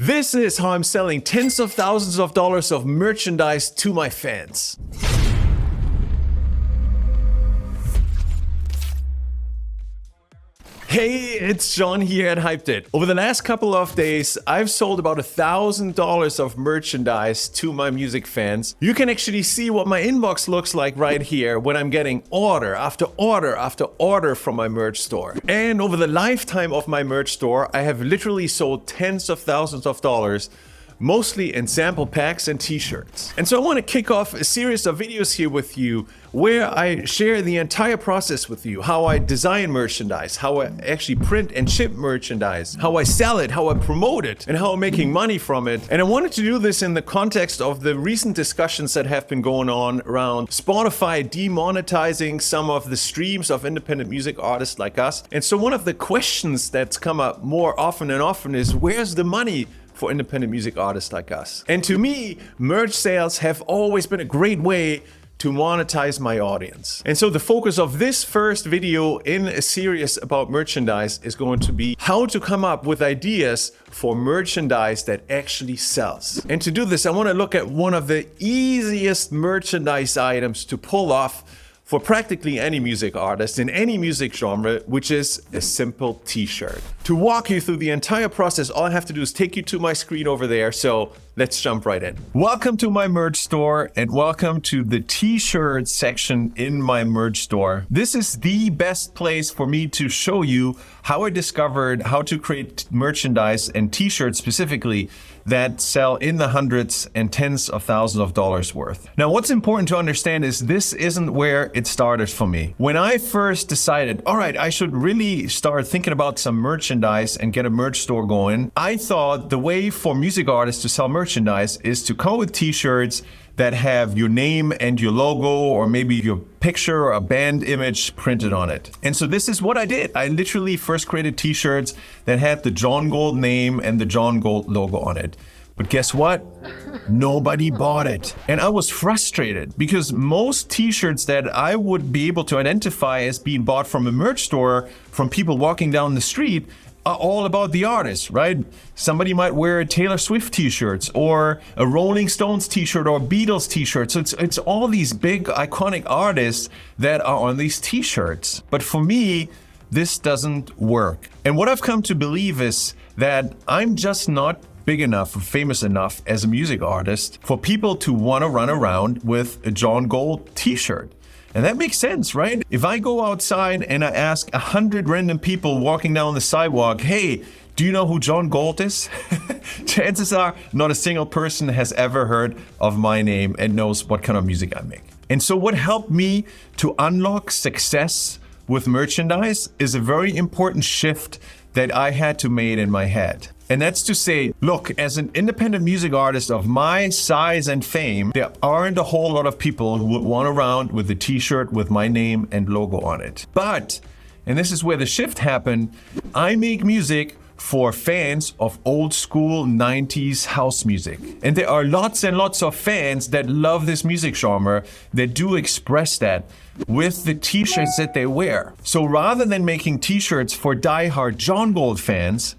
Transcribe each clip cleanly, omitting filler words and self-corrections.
This is how I'm selling tens of thousands of dollars of merchandise to my fans. Hey, it's John here at Hyped It. Over the last couple of days, I've sold about $1,000 of merchandise to my music fans. You can actually see what my inbox looks like right here when I'm getting order after order after order from my merch store. And over the lifetime of my merch store, I have literally sold tens of thousands of dollars, mostly in sample packs and t-shirts. And so I want to kick off a series of videos here with you where I share the entire process with you, how I design merchandise, how I actually print and ship merchandise, how I sell it, how I promote it, and how I'm making money from it. And I wanted to do this in the context of the recent discussions that have been going on around Spotify demonetizing some of the streams of independent music artists like us. And so one of the questions that's come up more often and often is, where's the money for independent music artists like us? And to me, merch sales have always been a great way to monetize my audience. And so the focus of this first video in a series about merchandise is going to be how to come up with ideas for merchandise that actually sells. And to do this, I want to look at one of the easiest merchandise items to pull off for practically any music artist in any music genre, which is a simple t-shirt. To walk you through the entire process, all I have to do is take you to my screen over there. So let's jump right in. Welcome to my merch store and welcome to the t-shirt section in my merch store. This is the best place for me to show you how I discovered how to create merchandise and t-shirts specifically that sell in the hundreds and tens of thousands of dollars worth. Now, what's important to understand is this isn't where it started for me. When I first decided, all right, I should really start thinking about some merchandise and get a merch store going, I thought the way for music artists to sell merchandise is to come with t-shirts that have your name and your logo or maybe your picture or a band image printed on it. And so this is what I did. I literally first created t-shirts that had the John Gold name and the John Gold logo on it. But guess what? Nobody bought it. And I was frustrated because most t-shirts that I would be able to identify as being bought from a merch store from people walking down the street are all about the artist, right? Somebody might wear a Taylor Swift t-shirts or a Rolling Stones t-shirt or a Beatles t-shirt. So it's all these big iconic artists that are on these t-shirts. But for me, this doesn't work. And what I've come to believe is that I'm just not big enough or famous enough as a music artist for people to want to run around with a John Gold t-shirt. And that makes sense, right? If I go outside and I ask 100 random people walking down the sidewalk, hey, do you know who John Gold is? Chances are not a single person has ever heard of my name and knows what kind of music I make. And so what helped me to unlock success with merchandise is a very important shift that I had to make in my head. And that's to say, look, as an independent music artist of my size and fame, there aren't a whole lot of people who would want around with a t-shirt with my name and logo on it. But, and this is where the shift happened, I make music for fans of old school 90s house music. And there are lots and lots of fans that love this music genre that do express that with the t-shirts that they wear. So rather than making t-shirts for diehard John Gold fans,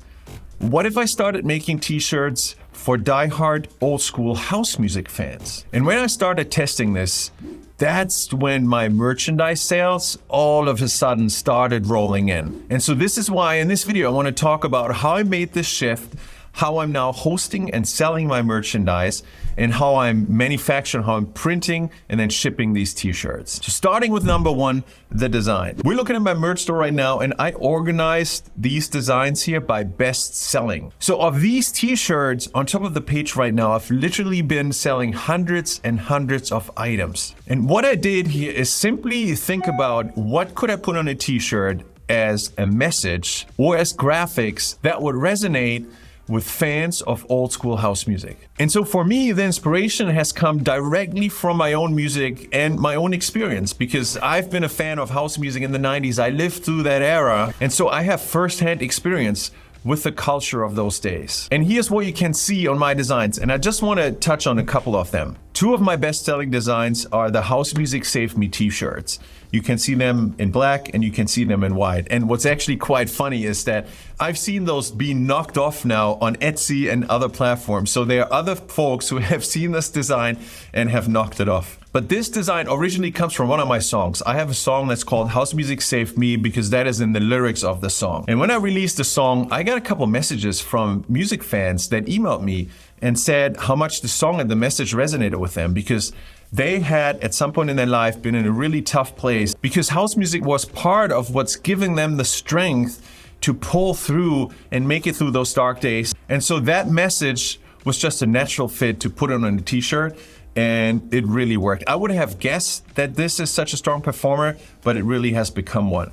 what if I started making t-shirts for diehard old school house music fans? And when I started testing this, that's when my merchandise sales all of a sudden started rolling in. And so this is why in this video, I want to talk about how I made this shift, how I'm now hosting and selling my merchandise, and how I'm manufacturing, how I'm printing and then shipping these t-shirts. So starting with number one, the design. We're looking at my merch store right now and I organized these designs here by best selling. So of these t-shirts on top of the page right now, I've literally been selling hundreds and hundreds of items. And what I did here is simply think about what could I put on a t-shirt as a message or as graphics that would resonate with fans of old school house music. And so for me, the inspiration has come directly from my own music and my own experience because I've been a fan of house music in the 90s. I lived through that era. And so I have firsthand experience with the culture of those days. And here's what you can see on my designs, and I just want to touch on a couple of them. Two of my best-selling designs are the House Music Save Me t-shirts. You can see them in black and you can see them in white. And what's actually quite funny is that I've seen those being knocked off now on Etsy and other platforms. So there are other folks who have seen this design and have knocked it off. But this design originally comes from one of my songs. I have a song that's called House Music Save Me because that is in the lyrics of the song. And when I released the song, I got a couple messages from music fans that emailed me and said how much the song and the message resonated with them, because they had at some point in their life been in a really tough place, because house music was part of what's giving them the strength to pull through and make it through those dark days. And so that message was just a natural fit to put it on a t-shirt, and it really worked. I would have guessed that this is such a strong performer, but it really has become one.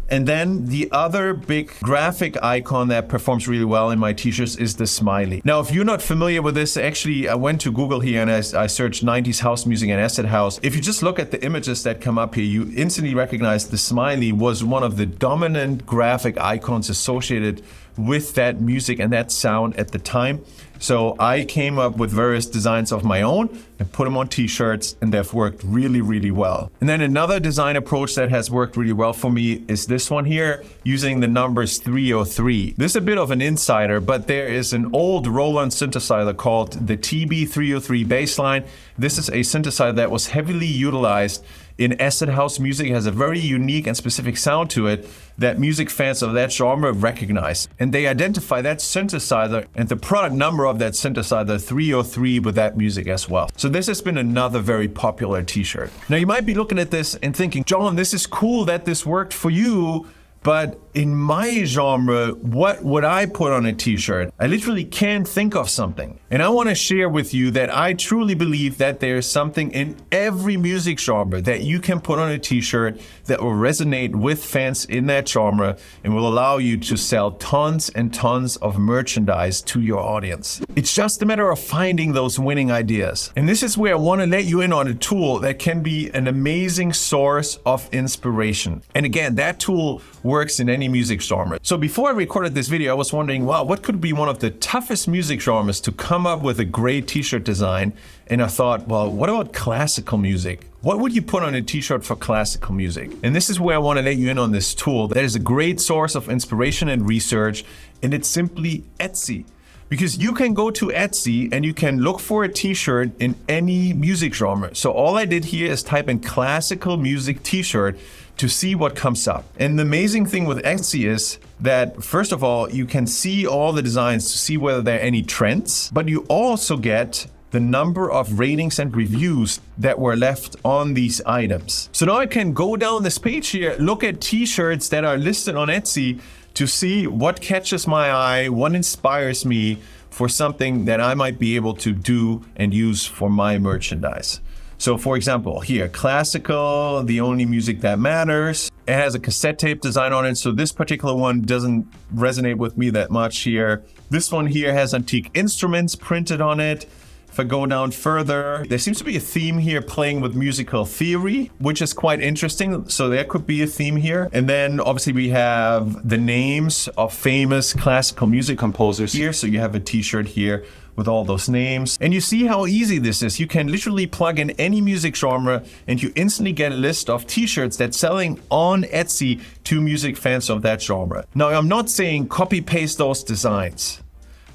And then the other big graphic icon that performs really well in my t-shirts is the smiley. Now, if you're not familiar with this, actually, I went to Google here and I searched 90s house music and acid house. If you just look at the images that come up here, you instantly recognize the smiley was one of the dominant graphic icons associated with that music and that sound at the time. So I came up with various designs of my own and put them on t-shirts, and they've worked really, really well. And then another design approach that has worked really well for me is this one here, using the numbers 303. This is a bit of an insider, but there is an old Roland synthesizer called the TB303 bassline. This is a synthesizer that was heavily utilized in acid house music. It has a very unique and specific sound to it that music fans of that genre recognize. And they identify that synthesizer and the product number of that synthesizer 303 with that music as well. So this has been another very popular t-shirt. Now you might be looking at this and thinking, John, this is cool that this worked for you, but in my genre, what would I put on a t-shirt? I literally can't think of something. And I want to share with you that I truly believe that there's something in every music genre that you can put on a t-shirt that will resonate with fans in that genre and will allow you to sell tons and tons of merchandise to your audience. It's just a matter of finding those winning ideas. And this is where I want to let you in on a tool that can be an amazing source of inspiration. And again, that tool works in any music genre. So before I recorded this video, I was wondering, wow, what could be one of the toughest music genres to come up with a great t-shirt design? And I thought, well, what about classical music? What would you put on a t-shirt for classical music? And this is where I want to let you in on this tool that is a great source of inspiration and research, and it's simply Etsy. Because you can go to Etsy and you can look for a t-shirt in any music genre. So all I did here is type in classical music t-shirt to see what comes up. And the amazing thing with Etsy is that, first of all, you can see all the designs to see whether there are any trends, but you also get the number of ratings and reviews that were left on these items. So now I can go down this page here, look at t-shirts that are listed on Etsy to see what catches my eye, what inspires me for something that I might be able to do and use for my merchandise. So for example, here, classical, the only music that matters. It has a cassette tape design on it, so this particular one doesn't resonate with me that much here. This one here has antique instruments printed on it. If I go down further, there seems to be a theme here playing with musical theory, which is quite interesting. So there could be a theme here. And then obviously we have the names of famous classical music composers here. So you have a t-shirt here with all those names. And you see how easy this is. You can literally plug in any music genre and you instantly get a list of t-shirts that's selling on Etsy to music fans of that genre. Now, I'm not saying copy paste those designs.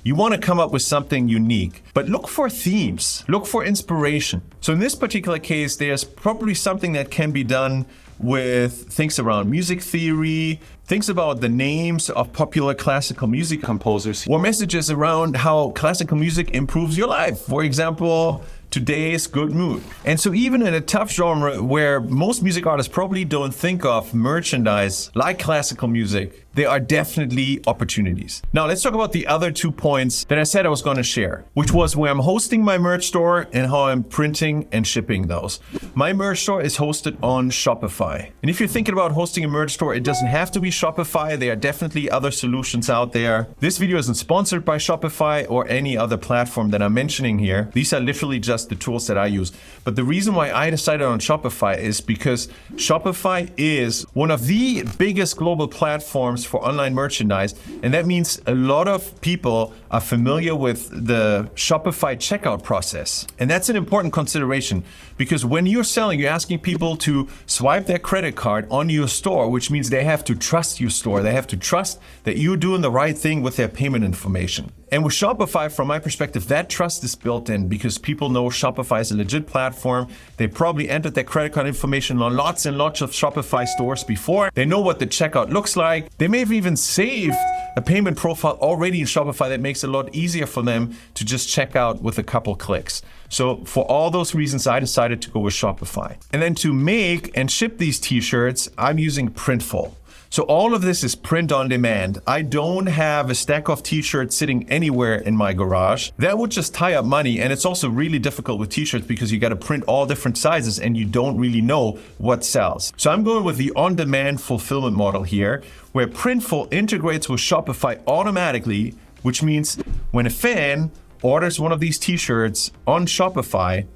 You want to come up with something unique, but look for themes, look for inspiration. So in this particular case, there's probably something that can be done with things around music theory, things about the names of popular classical music composers, or messages around how classical music improves your life. For example, today's good mood. And so even in a tough genre where most music artists probably don't think of merchandise like classical music, there are definitely opportunities. Now let's talk about the other 2 points that I said I was going to share, which was where I'm hosting my merch store and how I'm printing and shipping those. My merch store is hosted on Shopify. Shopify. And if you're thinking about hosting a merch store, it doesn't have to be Shopify. There are definitely other solutions out there. This video isn't sponsored by Shopify or any other platform that I'm mentioning here. These are literally just the tools that I use. But the reason why I decided on Shopify is because Shopify is one of the biggest global platforms for online merchandise. And that means a lot of people are familiar with the Shopify checkout process. And that's an important consideration because when you're selling, you're asking people to swipe their credit card on your store, which means they have to trust your store. They have to trust that you're doing the right thing with their payment information. And with Shopify, from my perspective, that trust is built in because people know Shopify is a legit platform. They probably entered their credit card information on lots and lots of Shopify stores before. They know what the checkout looks like. They may have even saved a payment profile already in Shopify that makes it a lot easier for them to just check out with a couple clicks. So for all those reasons, I decided to go with Shopify. And then to make and ship these t-shirts, I'm using Printful. So all of this is print on demand. I don't have a stack of t-shirts sitting anywhere in my garage. That would just tie up money. And it's also really difficult with t-shirts because you got to print all different sizes and you don't really know what sells. So I'm going with the on-demand fulfillment model here, where Printful integrates with Shopify automatically, which means when a fan orders one of these t-shirts on Shopify,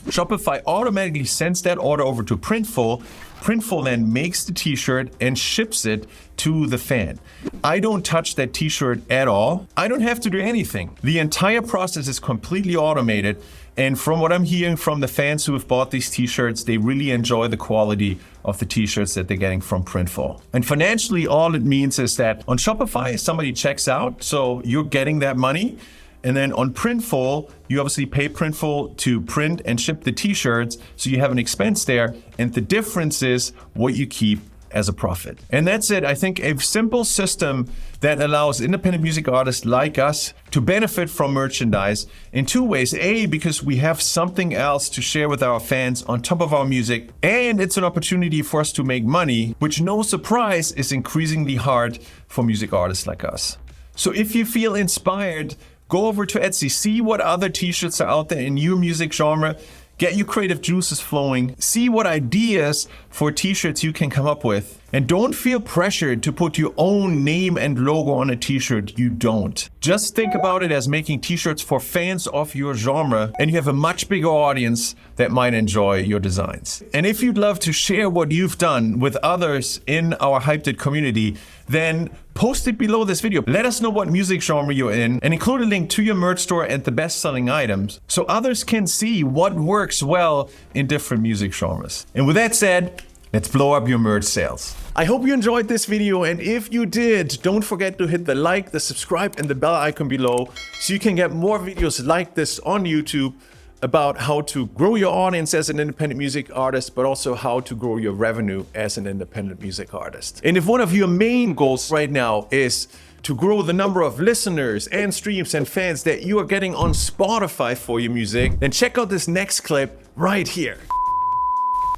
Shopify automatically sends that order over to Printful. Printful then makes the t-shirt and ships it to the fan. I don't touch that t-shirt at all. I don't have to do anything. The entire process is completely automated. And from what I'm hearing from the fans who have bought these t-shirts, they really enjoy the quality of the t-shirts that they're getting from Printful. And financially, all it means is that on Shopify, somebody checks out, so you're getting that money. And then on Printful, you obviously pay Printful to print and ship the t-shirts, so you have an expense there. And the difference is what you keep as a profit. And that's it. I think a simple system that allows independent music artists like us to benefit from merchandise in two ways. A, because we have something else to share with our fans on top of our music. And it's an opportunity for us to make money, which, no surprise, is increasingly hard for music artists like us. So if you feel inspired, go over to Etsy, see what other t-shirts are out there in your music genre, get your creative juices flowing, see what ideas for t-shirts you can come up with. And don't feel pressured to put your own name and logo on a t-shirt. You don't. Just think about it as making t-shirts for fans of your genre, and you have a much bigger audience that might enjoy your designs. And if you'd love to share what you've done with others in our Hyped It community, then post it below this video. Let us know what music genre you're in and include a link to your merch store and the best-selling items so others can see what works well in different music genres. And with that said, let's blow up your merch sales. I hope you enjoyed this video, and if you did, don't forget to hit the like, the subscribe, and the bell icon below so you can get more videos like this on YouTube about how to grow your audience as an independent music artist, but also how to grow your revenue as an independent music artist. And if one of your main goals right now is to grow the number of listeners and streams and fans that you are getting on Spotify for your music, then check out this next clip right here.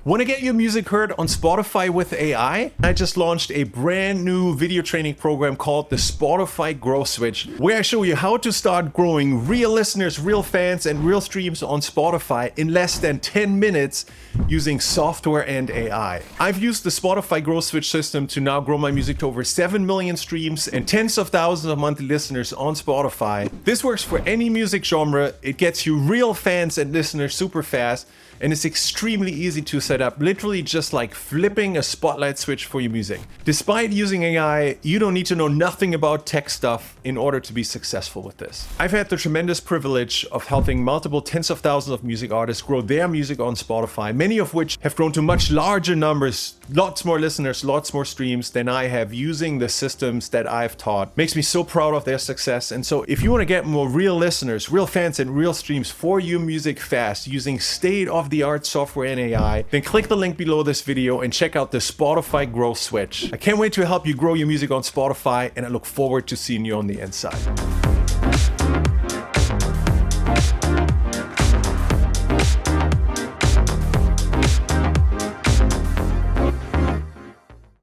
Want to get your music heard on Spotify with AI? I just launched a brand new video training program called the Spotify Growth Switch, where I show you how to start growing real listeners, real fans, and real streams on Spotify in less than 10 minutes using software and AI. I've used the Spotify Growth Switch system to now grow my music to over 7 million streams and tens of thousands of monthly listeners on Spotify. This works for any music genre. It gets you real fans and listeners super fast, and it's extremely easy to set up, literally just like flipping a spotlight switch for your music. Despite using AI, you don't need to know nothing about tech stuff in order to be successful with this. I've had the tremendous privilege of helping multiple tens of thousands of music artists grow their music on Spotify, many of which have grown to much larger numbers, lots more listeners, lots more streams than I have using the systems that I've taught. Makes me so proud of their success. And so if you want to get more real listeners, real fans, and real streams for your music fast using state-of-the-art software and AI, then click the link below this video and check out the Spotify Growth Switch. I can't wait to help you grow your music on Spotify, and I look forward to seeing you on the inside.